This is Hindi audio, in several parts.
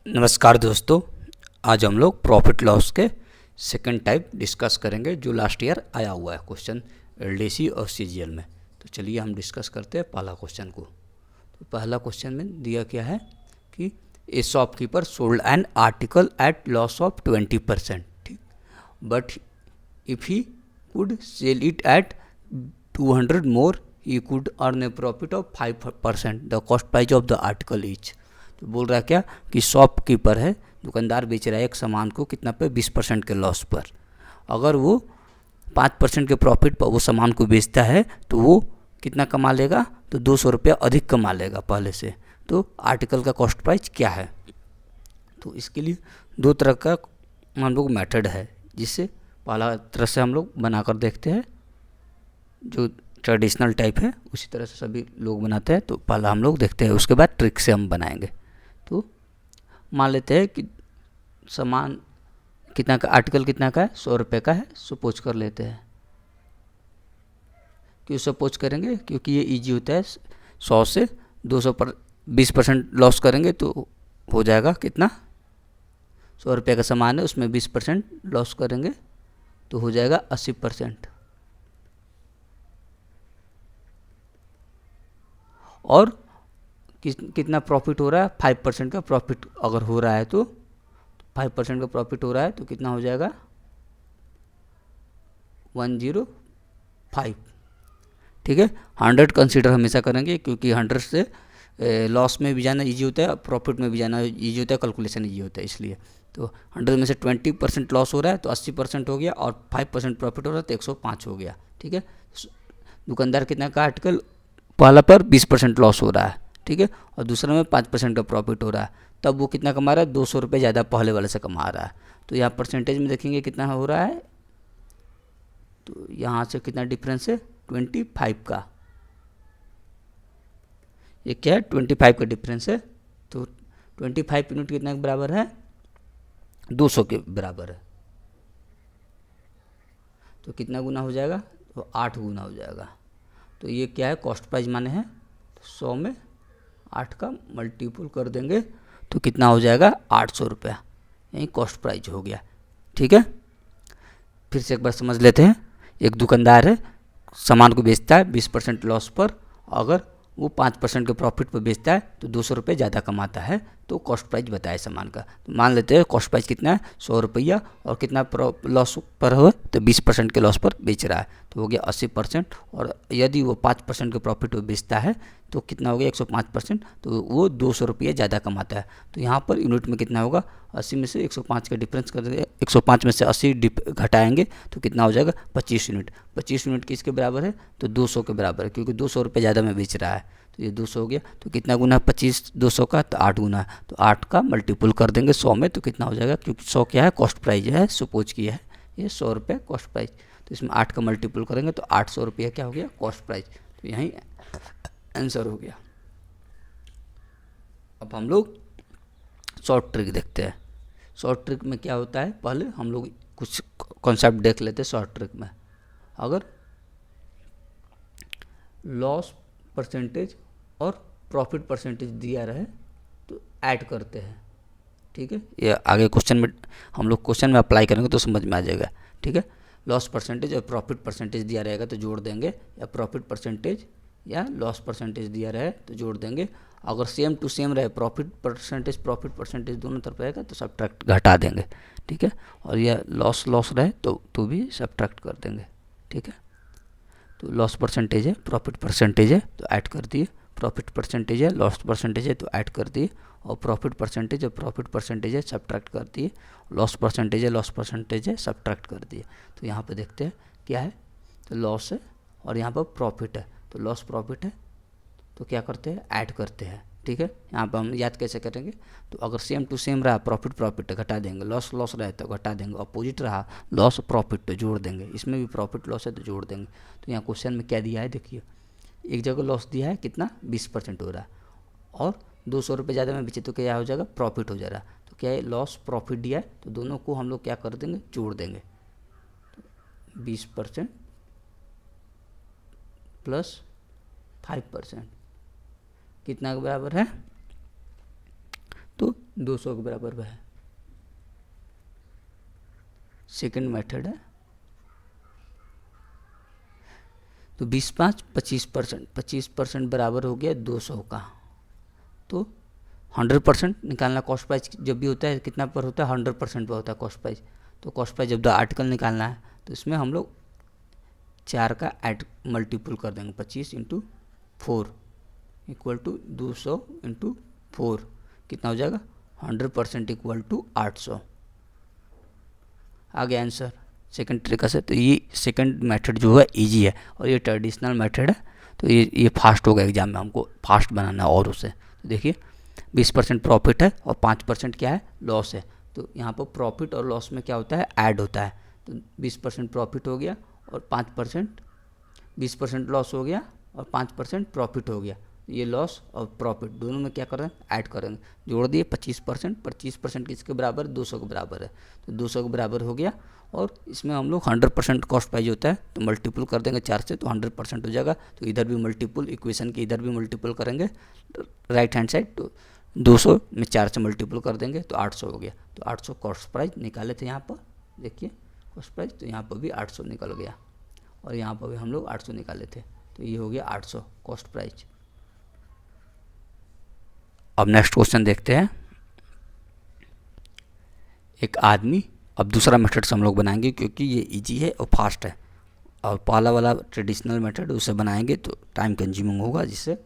नमस्कार दोस्तों, आज हम लोग प्रॉफिट लॉस के सेकंड टाइप डिस्कस करेंगे जो लास्ट ईयर आया हुआ है क्वेश्चन एलडीसी और सीजीएल में। तो चलिए हम डिस्कस करते हैं पहला क्वेश्चन को। तो पहला क्वेश्चन में दिया क्या है कि a shopkeeper sold an article at loss of 20%, ठीक, but if he could sell it at 200 more he could earn a profit of 5%। The cost price of the article is. तो बोल रहा है क्या कि शॉपकीपर है, दुकानदार बेच रहा है एक सामान को कितना पे, 20% के लॉस पर। अगर वो 5% के प्रॉफिट पर वो सामान को बेचता है तो वो कितना कमा लेगा, तो 200 रुपया अधिक कमा लेगा पहले से। तो आर्टिकल का कॉस्ट प्राइस क्या है। तो इसके लिए दो तरह का हम लोग मेथड है, जिससे पहला तरह से हम लोग बनाकर देखते हैं, जो ट्रेडिशनल टाइप है उसी तरह से सभी लोग बनाते हैं। तो पहला हम लोग देखते हैं, उसके बाद ट्रिक से हम बनाएंगे। तो मान लेते हैं कि सामान कितना का, आर्टिकल कितना का है, 100 रुपये का है, सपोज कर लेते हैं। क्यों सपोज करेंगे, क्योंकि ये इजी होता है। 100 से 200 पर 20% लॉस करेंगे तो हो जाएगा कितना, 100 रुपये का सामान है उसमें 20% लॉस करेंगे तो हो जाएगा 80%। और कितना प्रॉफिट हो रहा है, 5% का प्रॉफिट अगर हो रहा है तो 5% का प्रॉफिट हो रहा है तो कितना हो जाएगा, 105। ठीक है, 100 कंसीडर हमेशा करेंगे, क्योंकि 100 से लॉस में भी जाना इजी होता है, प्रॉफिट में भी जाना इजी होता है, कैलकुलेशन इजी होता है इसलिए। तो 100 में से 20% लॉस हो रहा है तो 80% हो गया, और 5% प्रॉफिट हो रहा है तो 105 हो गया। ठीक है, दुकानदार कितना का आर्टिकल, पहला पर 20% लॉस हो रहा है, ठीक है, और दूसरा में 5% का प्रॉफिट हो रहा है, तब वो कितना कमा रहा है, 200 रुपये ज़्यादा पहले वाले से कमा रहा है। तो यहाँ परसेंटेज में देखेंगे कितना हो रहा है, तो यहाँ से कितना डिफरेंस है, 25 का। ये क्या है, 25 का डिफरेंस है। तो 25 यूनिट कितना के बराबर है, 200 के बराबर है। तो कितना गुना हो जाएगा, तो 8 गुना हो जाएगा। तो ये क्या है, कॉस्ट प्राइस माने हैं, 100 में 8 का मल्टीपल कर देंगे तो कितना हो जाएगा, 800 रुपया। यही कॉस्ट प्राइस हो गया। ठीक है, फिर से एक बार समझ लेते हैं। एक दुकानदार है, सामान को बेचता है 20% लॉस पर। अगर वो 5% के प्रॉफिट पर बेचता है तो 200 रुपये ज़्यादा कमाता है। तो कॉस्ट प्राइस बताए सामान का, तो मान लेते हैं कॉस्ट प्राइस कितना है, 100 रुपया, और कितना लॉस पर हो, तो 20% के लॉस पर बेच रहा है तो हो गया 80%। और यदि वो 5% के प्रॉफिट पर बेचता है तो कितना हो गया, 105%, तो वो 200 रुपये ज़्यादा कमाता है। तो यहाँ पर यूनिट में कितना होगा, 80 में से 105 का डिफरेंस कर देंगे, 105 में से 80 घटाएंगे तो कितना हो जाएगा, 25 यूनिट। 25 यूनिट किसके बराबर है, तो 200 के बराबर है, क्योंकि 200 रुपये ज़्यादा में बेच रहा है। तो ये 200 हो गया। तो कितना गुना है 25 200 का, तो 8 गुना है। तो 8 का मल्टीपल कर देंगे 100 में तो कितना हो जाएगा, क्योंकि 100 क्या है, कॉस्ट प्राइस है, सपोज किया है ये 100 रुपये कॉस्ट प्राइस। तो इसमें 8 का मल्टीपल करेंगे तो 800 रुपया क्या हो गया, कॉस्ट प्राइस। तो यहीं आंसर हो गया। अब हम लोग शॉर्ट ट्रिक देखते हैं। शॉर्ट ट्रिक में क्या होता है, पहले हम लोग कुछ कॉन्सेप्ट देख लेते हैं शॉर्ट ट्रिक में। अगर लॉस परसेंटेज और प्रॉफिट परसेंटेज दिया रहे तो ऐड करते हैं। ठीक है, ये आगे क्वेश्चन में हम लोग क्वेश्चन में अप्लाई करेंगे तो समझ में आ जाएगा। ठीक है, लॉस परसेंटेज और प्रॉफिट परसेंटेज दिया रहेगा तो जोड़ देंगे, या प्रॉफिट परसेंटेज या लॉस परसेंटेज दिया रहे तो जोड़ देंगे। अगर सेम टू सेम रहे, प्रॉफिट परसेंटेज दोनों तरफ रहेगा तो सब्ट्रैक्ट घटा देंगे। ठीक है, और यह लॉस रहे तो भी सब्ट्रैक्ट कर देंगे। ठीक है, तो लॉस परसेंटेज है, प्रॉफिट परसेंटेज है तो ऐड कर दिए, प्रॉफिट परसेंटेज है, लॉस परसेंटेज है तो ऐड कर दिए, और प्रॉफिट परसेंटेज और प्रॉफिट परसेंटेज है सब्ट्रैक्ट कर दिए, लॉस परसेंटेज है सब्ट्रैक्ट कर दिए। तो यहाँ पे देखते हैं क्या है, तो लॉस है और यहाँ पर प्रॉफिट है, तो लॉस प्रॉफिट है तो क्या करते हैं, ऐड करते हैं। ठीक है, यहाँ पर हम याद कैसे करेंगे, तो अगर सेम टू सेम रहा, प्रॉफिट घटा देंगे, लॉस रहा तो घटा देंगे, अपोजिट रहा लॉस प्रॉफिट तो जोड़ देंगे, इसमें भी प्रॉफिट लॉस है तो जोड़ देंगे। तो यहाँ क्वेश्चन में क्या दिया है, देखिए एक जगह लॉस दिया है कितना, 20% हो रहा है, और 200 रुपये ज़्यादा में बेचे तो क्या हो जाएगा, प्रॉफिट हो जाएगा। तो क्या है, लॉस प्रॉफिट दिया है तो दोनों को हम लोग क्या कर देंगे, जोड़ देंगे। 20% प्लस 5% कितना के बराबर है, तो 200 के बराबर वह है। सेकंड मेथड है, तो 20 5 25%, 25% बराबर हो गया 200 का। तो 100% निकालना कॉस्ट प्राइस जब भी होता है कितना पर होता है, 100% पर होता है कॉस्ट प्राइस। तो कॉस्ट प्राइस जब द आर्टिकल निकालना है तो इसमें हम लोग 4 का ऐड मल्टीपल कर देंगे, 25 इंटू 4 इक्वल टू 200 इंटू 4 कितना हो जाएगा, 100% इक्वल टू 800। आ गया आंसर सेकंड तरीका से। तो ये सेकंड मेथड जो है इजी है और ये ट्रेडिशनल मेथड है, तो ये फास्ट होगा, एग्जाम में हमको फास्ट बनाना है और उसे। तो देखिए 20% प्रॉफिट है और 5% क्या है, लॉस है। तो यहाँ पर प्रॉफिट और लॉस में क्या होता है, ऐड होता है। तो 20% प्रॉफिट हो गया और 5% 20% लॉस हो गया और 5% प्रॉफिट हो गया। ये लॉस और प्रॉफिट दोनों में क्या कर रहे हैं, ऐड करेंगे, जोड़ दिए 25%। 25% किसके बराबर, 200 के बराबर है। तो 200 के बराबर हो गया और इसमें हम लोग 100% कॉस्ट प्राइस होता है तो मल्टीपल कर देंगे 4 से, तो 100% हो जाएगा। तो इधर भी मल्टीपल, इक्वेशन के इधर भी मल्टीपल करेंगे राइट हैंड साइड, तो 200 में 4 से मल्टीपल कर देंगे तो 800 हो गया। तो 800 कॉस्ट प्राइस निकाले थे यहाँ पर, देखिए कॉस्ट प्राइस, तो यहाँ पर भी 800 निकल गया और यहाँ पर भी हम लोग 800 निकाले थे, तो ये हो गया 800 कॉस्ट प्राइस। अब नेक्स्ट क्वेश्चन देखते हैं। एक आदमी, अब दूसरा मेथड से हम लोग बनाएंगे क्योंकि ये इजी है और फास्ट है, और पहला वाला ट्रेडिशनल मेथड उसे बनाएंगे तो टाइम कंज्यूमिंग होगा, जिससे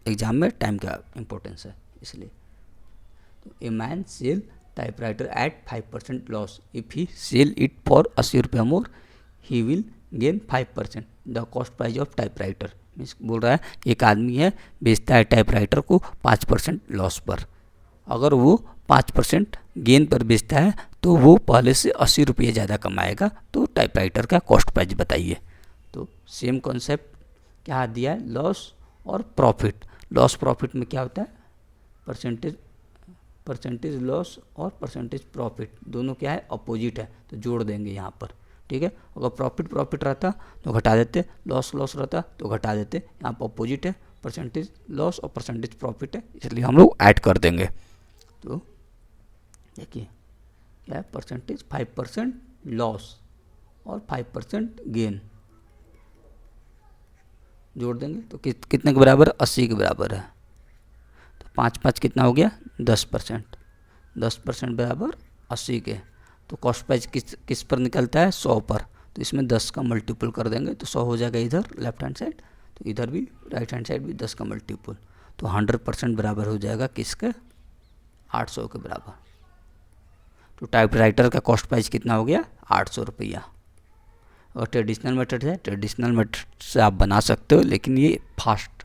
एग्जाम में टाइम का इम्पोर्टेंस है इसलिए। तो a man sell typewriter at 5% loss, if he sell it for 80 रुपया more he will gain 5%। The cost price of typewriter, means बोल रहा है एक आदमी है बेचता है टाइपराइटर को 5% लॉस पर, अगर वो 5% गेन पर बेचता है तो वो पहले से 80 रुपये ज़्यादा कमाएगा। तो टाइपराइटर का कॉस्ट प्राइस बताइए। तो सेम कॉन्सेप्ट क्या दिया है, लॉस और प्रॉफिट। लॉस प्रॉफिट में क्या होता है, परसेंटेज लॉस और परसेंटेज प्रॉफिट दोनों क्या है, अपोजिट है, तो जोड़ देंगे यहाँ पर, ठीक है। अगर प्रॉफिट रहता तो घटा देते, लॉस रहता तो घटा देते। यहाँ पर अपोजिट है, परसेंटेज लॉस और परसेंटेज प्रॉफिट है, इसलिए हम लोग ऐड कर देंगे। तो देखिए क्या है, परसेंटेज 5% लॉस और 5% गेन जोड़ देंगे तो कितने के बराबर, 80 के बराबर है। तो 5 5 कितना हो गया, 10%। 10% बराबर 80 के। तो कॉस्ट प्राइस किस पर निकलता है, 100 पर। तो इसमें 10 का मल्टीपल कर देंगे तो 100 हो जाएगा इधर लेफ्ट हैंड साइड, तो इधर भी राइट हैंड साइड भी 10 का मल्टीपल। तो 100% बराबर हो जाएगा किसके, 800 के बराबर। तो टाइपराइटर का कॉस्ट प्राइस कितना हो गया, 800 रुपया। और ट्रेडिशनल मेथड है, ट्रेडिशनल मेथड से आप बना सकते हो, लेकिन ये फास्ट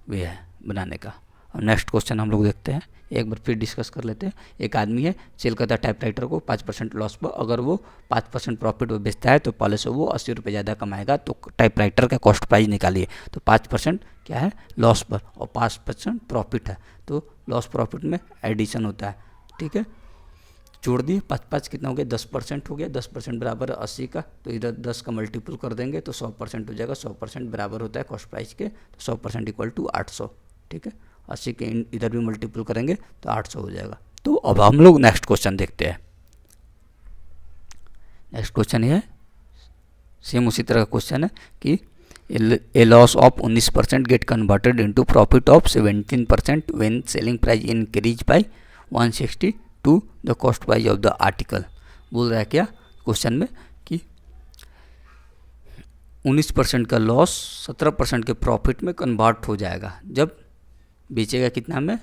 वे है बनाने का। अब नेक्स्ट क्वेश्चन हम लोग देखते हैं, एक बार फिर डिस्कस कर लेते हैं। एक आदमी है सेल करता है टाइपराइटर को 5% लॉस पर, अगर वो 5% प्रॉफिट पर बेचता है तो पहले से वो 80 रुपये ज़्यादा कमाएगा। तो टाइपराइटर का कॉस्ट प्राइस निकालिए। तो 5% क्या है, लॉस पर, और 5% प्रॉफिट है, तो लॉस प्रॉफिट में एडिशन होता है, ठीक है। जोड़ दिए 5 5 कितना हो गया, 10% हो गया। 10% बराबर 80 का, तो इधर 10 का मल्टीपल कर देंगे तो 100% हो जाएगा। 100% बराबर होता है कॉस्ट प्राइस के, तो 100% इक्वल टू 800, ठीक है। 80 के इधर भी मल्टीपल करेंगे तो 800 हो जाएगा। तो अब हम लोग नेक्स्ट क्वेश्चन देखते हैं। नेक्स्ट क्वेश्चन ये है, सेम उसी तरह का क्वेश्चन है कि a loss of 19% get converted into profit of 17% when selling price increase by 160 to the cost price of the article. बोल रहा है क्या क्वेश्चन में कि 19% का लॉस 17% के प्रॉफिट में कन्वर्ट हो जाएगा जब बेचेगा कितना में,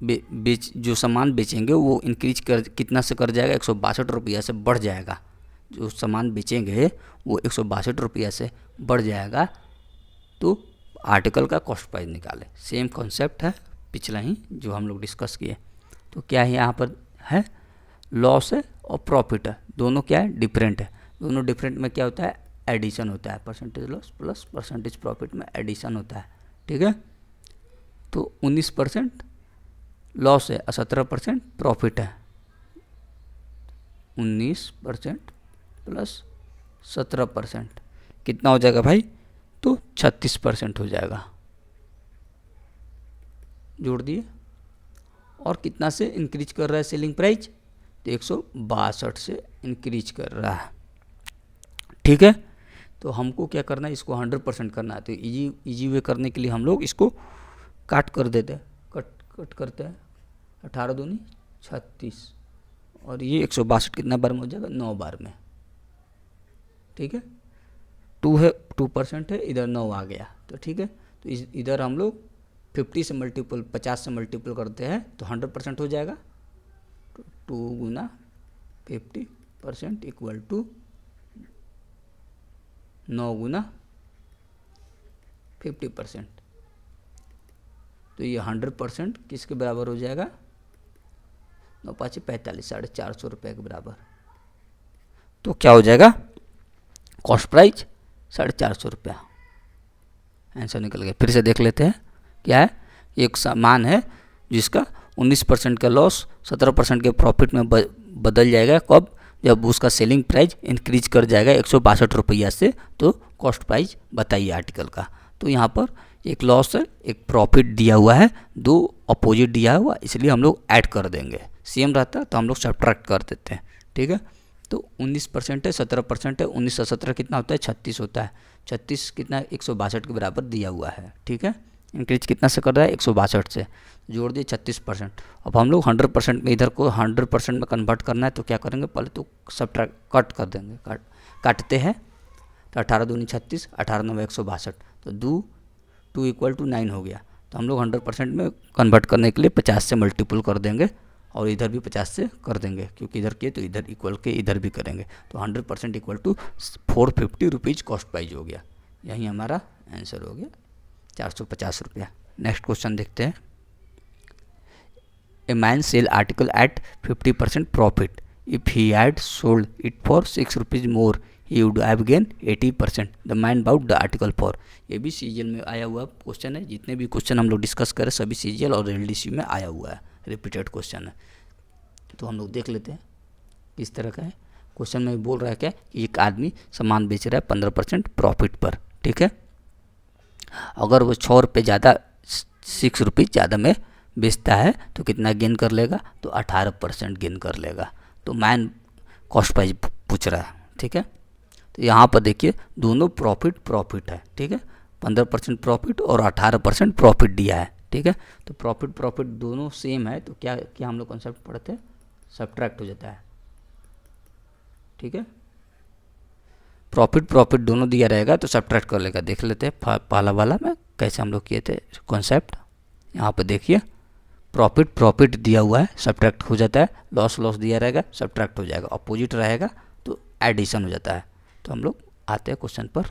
जो सामान बेचेंगे वो इंक्रीज कर कितना से कर जाएगा, 162 रुपया से बढ़ जाएगा। जो सामान बेचेंगे वो 162 रुपया से बढ़ जाएगा। तो आर्टिकल का कॉस्ट प्राइस निकाले। सेम कॉन्सेप्ट है पिछला ही जो हम लोग डिस्कस किए। तो क्या है यहाँ पर है, लॉस है और प्रॉफिट है, दोनों क्या है, डिफरेंट है। दोनों डिफरेंट में क्या होता है, एडिशन होता है। Percentage loss plus percentage profit में एडिशन होता है, ठीक है। तो 19% लॉस है और 17% प्रॉफिट है। 19% प्लस 17% कितना हो जाएगा भाई, तो 36% हो जाएगा। जोड़ दिए और कितना से इंक्रीज कर रहा है सेलिंग प्राइस, तो 162 से इंक्रीज कर रहा है। ठीक है, तो हमको क्या करना है, इसको 100% करना है। तो इजी वे करने के लिए हम लोग इसको काट कर देते हैं, कट करते हैं। 18 दूनी 36 और ये 162 कितना बार में हो जाएगा, 9 बार में। ठीक है, 2% है, इधर 9 आ गया। तो ठीक है, तो इधर हम लोग 50 से मल्टीपल 50 से मल्टीपल करते हैं तो 100% हो जाएगा। तो 2 गुना 50% इक्वल टू 9 गुना 50%। तो ये 100% किसके बराबर हो जाएगा, 9×5 = 45, 450 रुपये के बराबर। तो क्या हो जाएगा, कॉस्ट प्राइस 450 रुपया। आंसर निकल गया। फिर से देख लेते हैं क्या है। एक सामान है जिसका 19% का लॉस 17% के प्रॉफिट में बदल जाएगा। कब, जब उसका सेलिंग प्राइस इंक्रीज कर जाएगा 162 रुपया से। तो कॉस्ट प्राइस बताइए आर्टिकल का। तो यहाँ पर एक लॉस है, एक प्रॉफिट दिया हुआ है, दो अपोजिट दिया हुआ, इसलिए हम लोग ऐड कर देंगे। सेम रहता तो हम लोग सब्ट्रैक्ट कर देते हैं। ठीक है, तो 19% है, 17% है, 19 से 17 कितना होता है, 36 होता है। 36 कितना, 162 के बराबर दिया हुआ है। ठीक है, इंक्रीज कितना से कर रहा है, 162 से, जोड़ दिए 36%। अब हम लोग 100% में, इधर को 100% में कन्वर्ट करना है तो क्या करेंगे, पहले तो सब्ट्रैक्ट कट कर देंगे, काटते हैं। तो 18 दूनी 36, 18 9 162, तो 2 = 9 हो गया। तो हम लोग 100% में कन्वर्ट करने के लिए 50 से मल्टीपल कर देंगे और इधर भी 50 से कर देंगे, क्योंकि इधर किए तो इधर इक्वल के इधर भी करेंगे। तो 100% equal to 450 rupees cost price हो गया। यही हमारा आंसर हो गया, 450 रुपया। नेक्स्ट क्वेश्चन देखते हैं। A man sell article at 50% profit. If he had sold it for 6 rupees more he would have gained 80%. The man bought the article for। ये भी सीजीएल में आया हुआ क्वेश्चन है। जितने भी क्वेश्चन हम लोग डिस्कस करें सभी सीजीएल और एलडीसी में आया हुआ है, रिपीटेड क्वेश्चन है। तो हम लोग देख लेते हैं किस तरह का है। क्वेश्चन में बोल रहा है क्या, कि एक आदमी सामान बेच रहा है 15% प्रॉफिट पर। ठीक है, अगर वो 6 रुपये ज़्यादा, 6 रुपये ज़्यादा में बेचता है तो कितना गेन कर लेगा, तो 18% गेन कर लेगा। तो मैन कॉस्ट प्राइस पूछ रहा है। ठीक है, तो यहाँ पर देखिए दोनों प्रॉफिट है। ठीक है, 15% प्रॉफिट और 18% प्रॉफिट दिया है। ठीक है, तो प्रॉफिट दोनों सेम है, तो क्या हम लोग कॉन्सेप्ट पढ़ते हैं, सब्ट्रैक्ट हो जाता है। ठीक है, प्रॉफिट दोनों दिया रहेगा तो सब्ट्रैक्ट कर लेगा। देख लेते हैं पहला वाला में कैसे हम लोग किए थे कॉन्सेप्ट। यहाँ पर देखिए प्रॉफिट दिया हुआ है, सब्ट्रैक्ट हो जाता है। लॉस दिया रहेगा, सब्ट्रैक्ट हो जाएगा। अपोजिट रहेगा तो एडिशन हो जाता है। तो हम लोग आते हैं क्वेश्चन पर।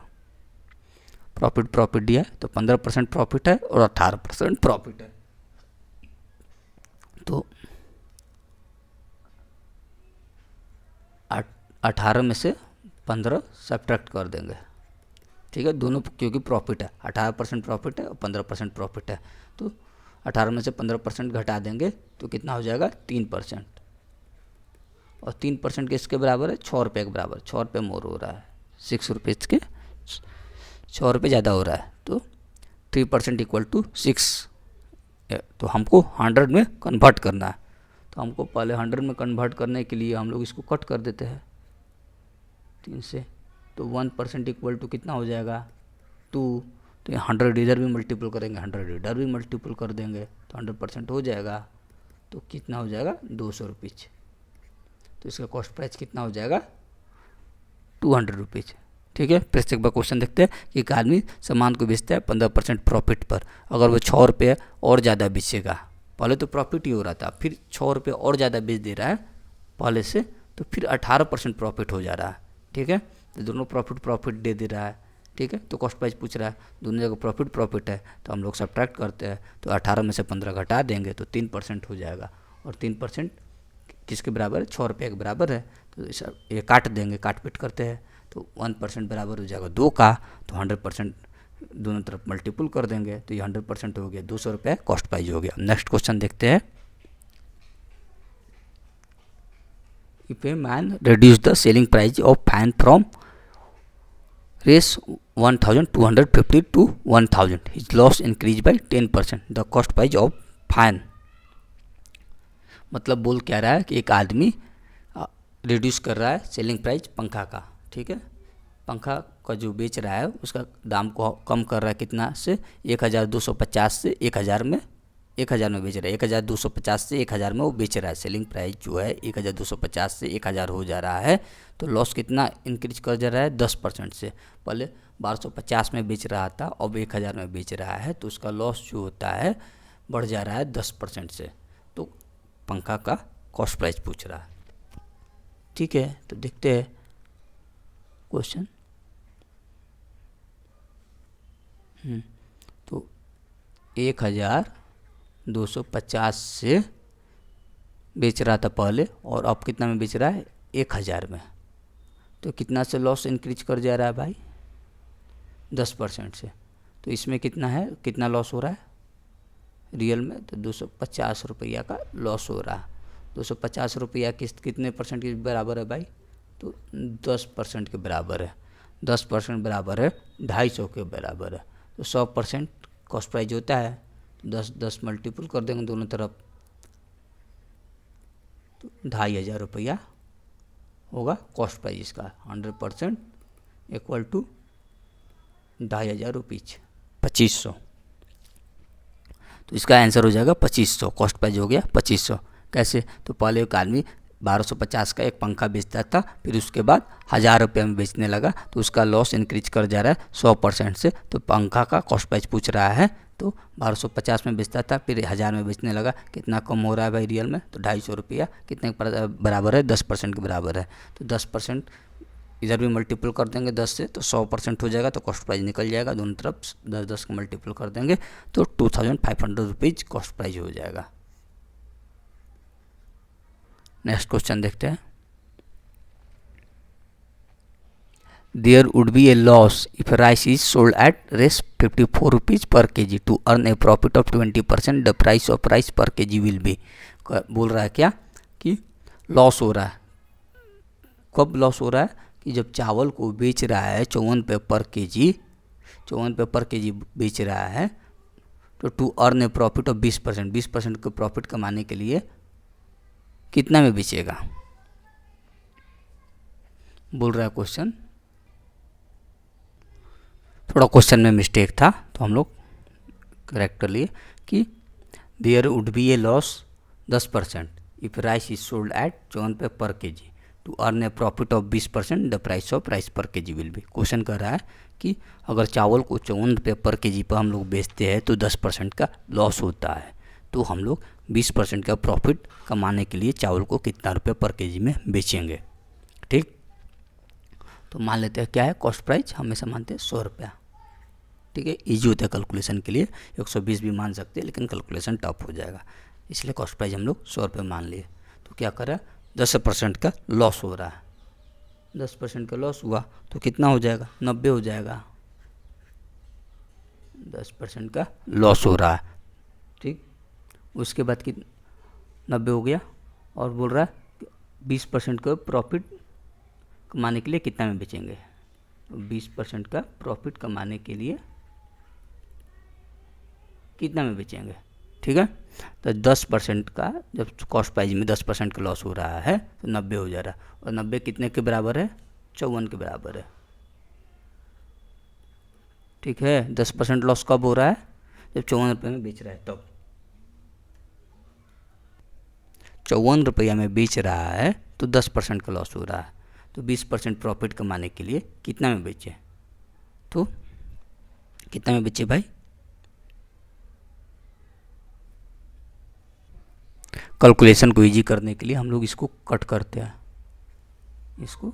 प्रॉफिट दिया है तो 15% प्रॉफिट है और 18% प्रॉफिट है। तो 18 में से 15 सब्ट्रैक्ट कर देंगे। ठीक है, दोनों क्योंकि प्रॉफिट है, 18% प्रॉफिट है और 15% प्रॉफिट है। तो 18 में से 15% घटा देंगे तो कितना हो जाएगा, 3%। और 3% किसके बराबर है, 6 रुपये के बराबर। 6 रुपये मोर हो रहा है, 6 रुपीज़ के 6 रुपये ज़्यादा हो रहा है। तो 3% इक्वल टू 6। तो हमको 100 में कन्वर्ट करना है। तो हमको पहले 100 में कन्वर्ट करने के लिए हम लोग इसको कट कर देते हैं 3 से। तो 1% इक्वल टू कितना हो जाएगा, 2। तो 100 इधर भी मल्टीपल करेंगे, 100 इधर भी मल्टीपल कर देंगे तो 100% हो जाएगा। तो कितना हो जाएगा, 200 रुपीज़। तो इसका कॉस्ट प्राइस कितना हो जाएगा, 200 रुपीज़। ठीक है, फिर से एक बार क्वेश्चन देखते हैं कि एक आदमी सामान को बेचता है 15% प्रॉफिट पर। अगर वो 6 रुपये और ज़्यादा बेचेगा, पहले तो प्रॉफिट ही हो रहा था, फिर 6 रुपये और ज़्यादा बेच दे रहा है पहले से, तो फिर 18% प्रॉफिट हो जा रहा है। ठीक है, तो दोनों प्रॉफिट दे रहा है। ठीक है, तो कॉस्ट प्राइस पूछ रहा है, दोनों जगह प्रॉफिट है तो हम लोग सब्ट्रैक्ट करते हैं। तो 18 में से 15 घटा देंगे तो 3% हो जाएगा। और 3% किसके बराबर है, 6 रुपये के बराबर है। तो ये काट देंगे, काट पीट करते हैं तो 1% बराबर हो जाएगा 2 का। तो 100% दोनों तरफ मल्टीपल कर देंगे तो ये 100% हो गया, 200 रुपये कॉस्ट प्राइस हो गया। नेक्स्ट क्वेश्चन देखते हैं। If a man reduce the selling price of fan from Rs 1250 to 1000, his loss increased by 10%. The cost price of fan मतलब बोल क्या रहा है कि एक आदमी रिड्यूस कर रहा है सेलिंग प्राइस पंखा का, ठीक है। पंखा का जो बेच रहा है उसका दाम को कम कर रहा है कितना से, 1250 से 1000 में, 1000 में बेच रहा है, 1250 से 1000 में वो बेच रहा है। सेलिंग प्राइस जो है 1250 से 1000 हो जा रहा है, तो लॉस कितना इंक्रीज कर जा रहा है, 10% से। पहले 1250 में बेच रहा था, अब 1000 में बेच रहा है, तो उसका लॉस जो होता है बढ़ जा रहा है 10% से। तो पंखा का कॉस्ट प्राइस पूछ रहा है, ठीक है। तो देखते हैं क्वेश्चन। तो 1250 से बेच रहा था पहले, और अब कितना में बेच रहा है, 1000 में। तो कितना से लॉस इंक्रीज कर जा रहा है भाई, 10% से। तो इसमें कितना है, कितना लॉस हो रहा है रियल में, तो 250 रुपया का लॉस हो रहा है। 250 रुपया कितने परसेंट के बराबर है भाई, तो 10% के बराबर है। 10% बराबर है 250 के बराबर है। तो 100% कॉस्ट प्राइस होता है, तो 10 मल्टीपल कर देंगे दोनों तरफ, तो 2500 रुपया होगा कॉस्ट प्राइस इसका। 100% इक्वल टू 2500 रुपीज, 2500। तो इसका आंसर हो जाएगा 2500। कॉस्ट प्राइस हो गया 2500। कैसे, तो पहले एक आदमी 1250 का एक पंखा बेचता था, फिर उसके बाद 1000 रुपये में बेचने लगा, तो उसका लॉस इंक्रीज कर जा रहा है 100% से। तो पंखा का कॉस्ट प्राइस पूछ रहा है, तो 1250 में बेचता था, फिर 1000 में बेचने लगा, कितना कम हो रहा है भाई रियल में, तो 250 रुपया कितने बराबर है, 10% के बराबर है। तो 10% इधर भी मल्टीपल कर देंगे 10 से, तो 100% हो जाएगा, तो कॉस्ट प्राइस निकल जाएगा। दोनों तरफ 10 का मल्टीपल कर देंगे, तो 2500 रुपीज़ कॉस्ट प्राइस हो जाएगा। नेक्स्ट क्वेश्चन देखते हैं। There would be a loss if rice is sold at Rs 54 rupees per kg to earn a profit of 20%, the price of rice per kg will be. बोल रहा है क्या कि लॉस हो रहा है। कब लॉस हो रहा है, कि जब चावल को बेच रहा है 54 रुपये पर kg, 54 रुपये पर kg बेच रहा है, तो to earn a profit of 20%, 20% का प्रॉफिट कमाने के लिए कितना में बेचेगा, बोल रहा है क्वेश्चन। थोड़ा क्वेश्चन में मिस्टेक था, तो हम लोग करेक्ट कर लिए कि there would be a loss 10% if rice is sold at 54 रुपये per kg to earn a profit of 20%, the price of rice per kg will be. Question कर रहा है कि अगर चावल को 54 रुपये पर kg पर हम लोग बेचते हैं, तो 10% का लॉस होता है, तो हम लोग 20% का प्रॉफिट कमाने के लिए चावल को कितना रुपये पर kg में बेचेंगे, ठीक। तो मान लेते हैं क्या है, कॉस्ट प्राइस हमेशा मानते हैं 100 रुपया, ठीक है। ईजी होता है कैलकुलेशन के लिए, 120 भी मान सकते हैं, लेकिन कैलकुलेशन टफ हो जाएगा, इसलिए कॉस्ट प्राइस हम लोग 100 रुपये मान लिए। तो क्या कर रहा है, 10% का लॉस हो रहा है। 10% का लॉस हुआ तो कितना हो जाएगा, 90 हो जाएगा। 10% का लॉस हो रहा है, ठीक। उसके बाद कि 90 हो गया, और बोल रहा है 20% का प्रॉफिट कमाने के लिए कितना में बेचेंगे। तो 20% का प्रॉफिट कमाने के लिए कितना में बेचेंगे, ठीक है। तो 10% का, जब कॉस्ट प्राइस में 10% का लॉस हो रहा है, तो 90 हो जा रहा है, और 90 कितने के बराबर है, 54 के बराबर है, ठीक है। 10% लॉस कब हो रहा है, जब 54 रुपये में बेच रहा है, तब 54 रुपया में बेच रहा है, तो 10% का लॉस हो रहा है। तो 20% प्रॉफिट कमाने के लिए कितना में बेचे, तो कितना में बेचे भाई, कैलकुलेशन को इजी करने के लिए हम लोग इसको कट करते हैं, इसको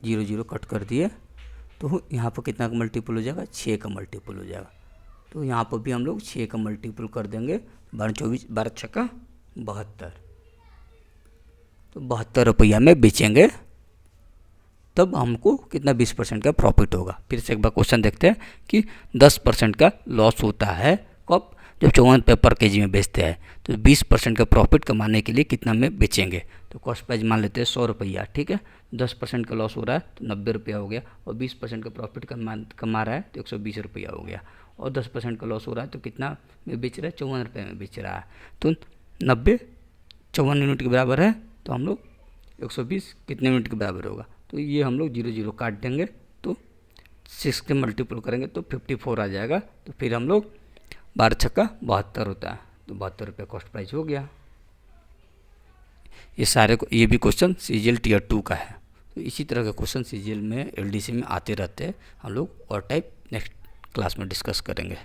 0 0 कट कर दिए, तो यहाँ पर कितना का मल्टीपल हो जाएगा, 6 का मल्टीपल हो जाएगा। तो यहाँ पर भी हम लोग 6 का मल्टीपल कर देंगे, 12 24 12 छक्का 72, तो 72 रुपया में बेचेंगे, तब हमको कितना 20% का प्रॉफिट होगा। फिर से एक बार क्वेश्चन देखते हैं कि 10% का लॉस होता है कब, जब 54 रुपये पर kg में बेचते हैं, तो 20% का प्रॉफिट कमाने के लिए कितना में बेचेंगे। तो कॉस्ट प्राइस मान लेते हैं 100 रुपया, ठीक है। 10% का लॉस हो रहा है, तो 90 रुपया हो गया, और 20% का प्रॉफिट कमा रहा है, तो 120 रुपया हो गया, और 10% का लॉस हो रहा है, तो कितना में बेच रहा है, 54 रुपये में बेच रहा है, तो 90 54 यूनिट के बराबर है, तो हम लोग 120 कितने यूनिट के बराबर होगा, तो ये हम लोग 0 0 काट देंगे, तो 6 के मल्टीपल करेंगे तो 54 आ जाएगा। तो फिर हम लोग 12 छक्का 72 होता है, तो 72 रुपये कॉस्ट प्राइस हो गया। ये भी क्वेश्चन सीजीएल टीयर 2 का है। तो इसी तरह के क्वेश्चन सीजीएल में एलडीसी में आते रहते हैं। हम लोग और टाइप नेक्स्ट क्लास में डिस्कस करेंगे।